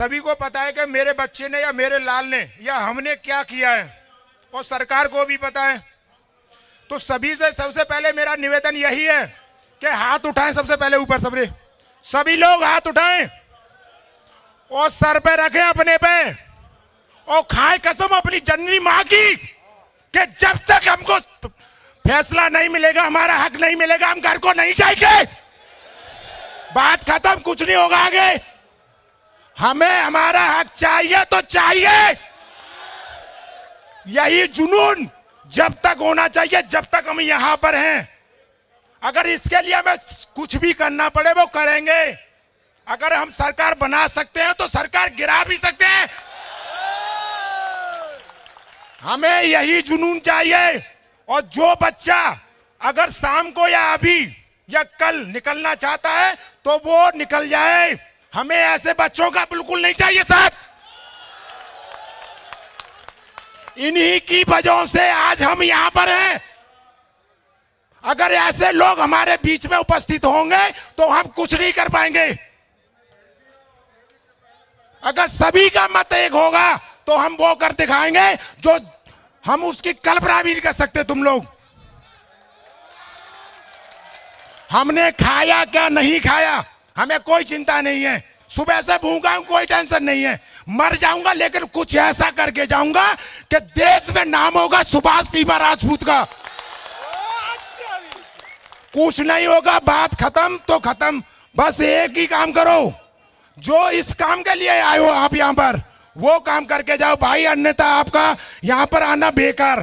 सभी को पता है कि मेरे बच्चे ने या मेरे लाल ने या हमने क्या किया है, और सरकार को भी पता है। तो सभी से सबसे पहले मेरा निवेदन यही है कि हाथ उठाएं, सबसे पहले ऊपर सबरे सभी लोग हाथ उठाएं और सर पे रखें अपने पे, और खाए कसम अपनी जननी मां की कि जब तक हमको फैसला नहीं मिलेगा, हमारा हक नहीं मिलेगा, हम घर को नहीं जाएंगे। बात खत्म, कुछ नहीं होगा आगे। हमें हमारा हक चाहिए तो चाहिए। यही जुनून जब तक होना चाहिए जब तक हम यहां पर हैं। अगर इसके लिए हमें कुछ भी करना पड़े वो करेंगे। अगर हम सरकार बना सकते हैं तो सरकार गिरा भी सकते हैं। हमें यही जुनून चाहिए। और जो बच्चा अगर शाम को या अभी या कल निकलना चाहता है तो वो निकल जाए। हमें ऐसे बच्चों का बिल्कुल नहीं चाहिए साहब। इन्हीं की वजह से आज हम यहां पर हैं। अगर ऐसे लोग हमारे बीच में उपस्थित होंगे तो हम कुछ नहीं कर पाएंगे। अगर सभी का मत एक होगा तो हम वो कर दिखाएंगे जो हम उसकी कल्पना भी नहीं कर सकते। तुम लोग, हमने खाया क्या नहीं खाया हमें कोई चिंता नहीं है। सुबह से भूखा हूं, कोई टेंशन नहीं है। मर जाऊंगा लेकिन कुछ ऐसा करके जाऊंगा कि देश में नाम होगा सुभाष पीमा राजपूत का। कुछ नहीं होगा, बात खत्म तो खत्म। बस एक ही काम करो, जो इस काम के लिए आए हो आप यहां पर, वो काम करके जाओ भाई, अन्यथा आपका यहां पर आना बेकार।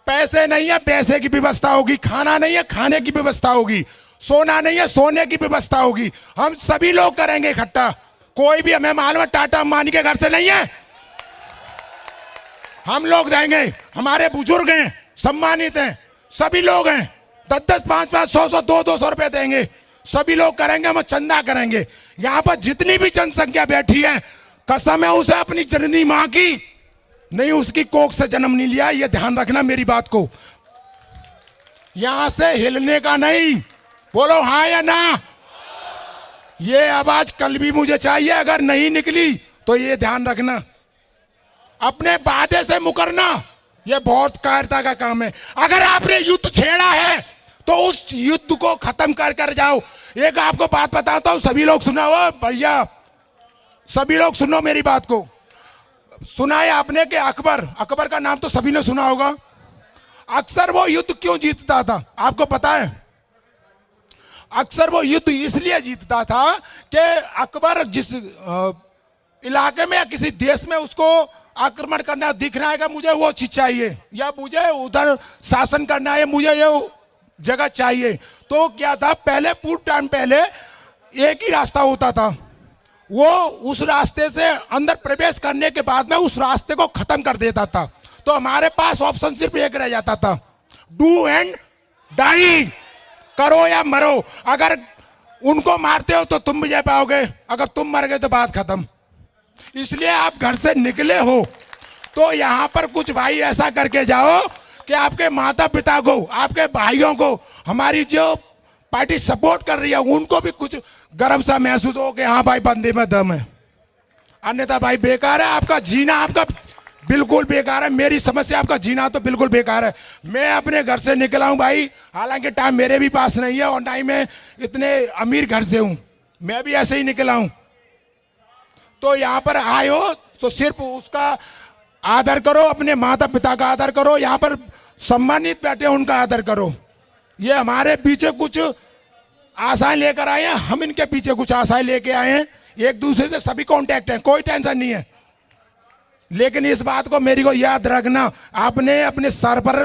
पैसे नहीं है, पैसे की व्यवस्था होगी। खाना नहीं है, खाने की व्यवस्था होगी। सोना नहीं है, सोने की व्यवस्था होगी। हम सभी लोग करेंगे इकट्ठा। कोई भी, हमें मालूम है टाटा अंबानी के घर से नहीं है, हम लोग देंगे। हमारे बुजुर्ग हैं, सम्मानित हैं, सभी लोग हैं। 10-10, 5-5, 100-100, 200-200 रुपए देंगे। सभी लोग करेंगे, हम चंदा करेंगे। यहां पर जितनी भी जनसंख्या बैठी है, कसम है उसे अपनी जननी मां की, नहीं उसकी कोख से जन्म नहीं लिया। ये ध्यान रखना मेरी बात को। यहां से हिलने का नहीं। बोलो हाँ या ना। ये आवाज कल भी मुझे चाहिए। अगर नहीं निकली तो ये ध्यान रखना, अपने वादे से मुकरना ये बहुत कायरता का काम है। अगर आपने युद्ध छेड़ा है तो उस युद्ध को खत्म कर कर जाओ। एक आपको बात बताता हूं, सभी लोग सुना हो भैया, सभी लोग सुनो मेरी बात को। सुना है आपने कि अकबर का नाम तो सभी ने सुना होगा। अक्सर वो युद्ध क्यों जीतता था आपको पता है? अक्सर वो युद्ध इसलिए जीतता था कि अकबर जिस इलाके में या किसी देश में उसको आक्रमण करना दिखना है कि मुझे वो चीज चाहिए, या मुझे उधर शासन करना है, मुझे ये जगह चाहिए। तो क्या था, पहले पूर्व टाइम पहले एक ही रास्ता होता था। वो उस रास्ते से अंदर प्रवेश करने के बाद में उस रास्ते को खत्म कर देता था। तो हमारे पास ऑप्शन सिर्फ एक रह जाता था, डू एंड डाई, करो या मरो। अगर उनको मारते हो तो तुम भी जा पाओगे, अगर तुम मर गए तो बात खत्म। इसलिए आप घर से निकले हो तो यहां पर कुछ भाई ऐसा करके जाओ कि आपके माता पिता को, आपके भाइयों को, हमारी जो पार्टी सपोर्ट कर रही है उनको भी कुछ गर्व सा महसूस हो कि हाँ भाई बंदे में दम है। अन्यथा भाई बेकार है आपका जीना, आपका बिल्कुल बेकार है। मेरी समस्या, आपका जीना तो बिल्कुल बेकार है। मैं अपने घर से निकला हूं भाई, हालांकि टाइम मेरे भी पास नहीं है और ना ही मैं इतने अमीर घर से हूं, मैं भी ऐसे ही निकला हूं। तो यहां पर आए हो तो सिर्फ उसका आदर करो, अपने माता पिता का आदर करो। यहां पर सम्मानित बैठे उनका आदर करो। ये हमारे पीछे कुछ आशाएं लेकर आए हैं, हम इनके पीछे कुछ आशाएं लेके आए हैं। एक दूसरे से सभी कांटेक्ट है, कोई टेंशन नहीं है। लेकिन इस बात को मेरी को याद रखना, आपने अपने सर पर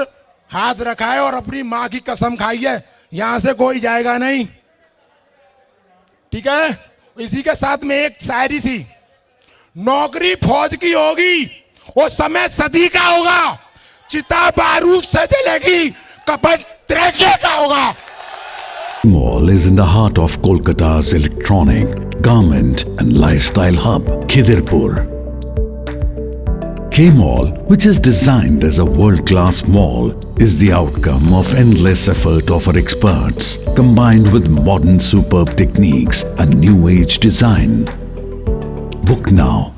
हाथ रखा है और अपनी मां की कसम खाई है, यहां से कोई जाएगा नहीं, ठीक है? इसी के साथ में एक शायरी सी, नौकरी फौज की होगी, वो समय सदी का होगा, चिता बारूद से जलेगी, कपट त्रेके का होगा। Mall is in the heart of Kolkata's electronic, garment and lifestyle hub, Khidirpur. K-Mall, which is designed as a world-class mall, is the outcome of endless effort of our experts, combined with modern superb techniques and new age design. Book now